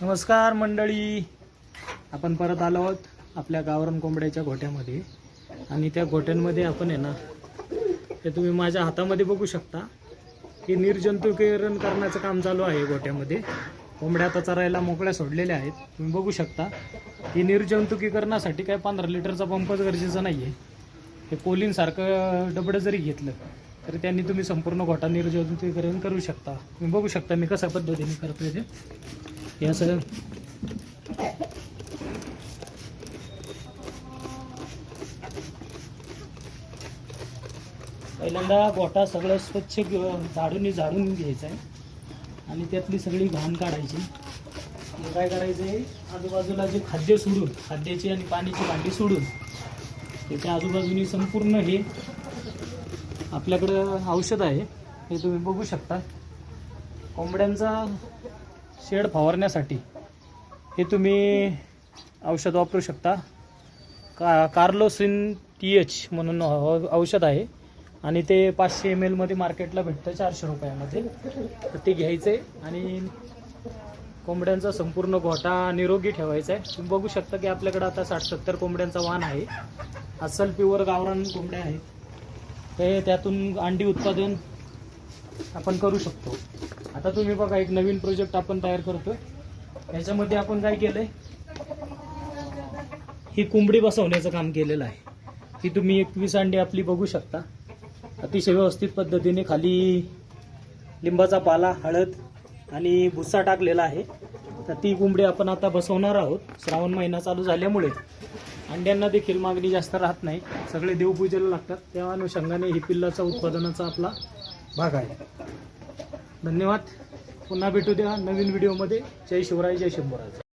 नमस्कार मंडळी, आपण परत आलो आहोत आपल्या गावरान कोंबड्याच्या गोठ्यामध्ये. आणि त्या गोठ्यांमध्ये आपण आहे ना, ते तुम्ही माझ्या हातामध्ये बघू शकता की निर्जंतुकीकरण करण्याचं काम चालू आहे गोठ्यामध्ये. कोंबड्या आता चरायला मोकळ्या सोडलेल्या आहेत. तुम्ही बघू शकता की निर्जंतुकीकरणासाठी काय 15 लिटरचा पंपच गरजेचा नाही आहे. हे कोलिनसारखं डबडं जरी घेतलं तरी त्यांनी तुम्ही संपूर्ण गोठा निर्जंतुकीकरण करू शकता. तुम्ही बघू शकता मी कशा पद्धतीने करतोय ते. हे असं पहिल्यांदा गोठा सगळं स्वच्छ झाडून घ्यायचं आहे आणि त्यातली सगळी घाण काढायची. काय करायचं आहे, आजूबाजूला जे खाद्य सोडून, खाद्याची आणि पाण्याची भांडी सोडून त्याच्या आजूबाजूनी संपूर्ण हे आपल्याकडं औषध आहे. हे तुम्ही बघू शकता. कोंबड्यांचा शेड फवारण्यासाठी हे तुम्ही औषध वापरू शकता. कार्लोसिन TH म्हणून औषध आहे आणि ते 500 ml मध्ये मार्केटला भेटतं 400 रुपयामध्ये. तर ते घ्यायचं आहे आणि कोंबड्यांचा संपूर्ण गोठा निरोगी ठेवायचा आहे. तुम्ही बघू शकता की आपल्याकडे आता 60-70 कोंबड्यांचा वाण आहे. अस्सल प्युअर गावरान कोंबड्या आहेत. ते त्यातून अंडी उत्पादन आपण करू शकतो. आता तुम्ही बघा, एक नवीन प्रोजेक्ट आपण तयार करतोय. याच्यामध्ये आपण काय केलंय, ही कोंबडी बसवण्याचं काम केलेलं आहे. ही तुम्ही 21 अंडी आपली बघू शकता. अतिशय व्यवस्थित पद्धतीने खाली लिंबाचा पाला, हळद आणि भुस्सा टाकलेला आहे. तर ती कोंबडी आपण आता बसवणार आहोत. श्रावण महिना चालू झाल्यामुळे अंड्यांना देखील मागणी जास्त राहत नाही. सगळे देवपूजेला लागतात. त्या अनुषंगाने ही पिल्लाचा उत्पादनाचा आपला भाग आहे. धन्यवाद. पुन्हा भेटू द्या नवीन व्हिडिओमध्ये. जय शिवराय, जय शंभूराज.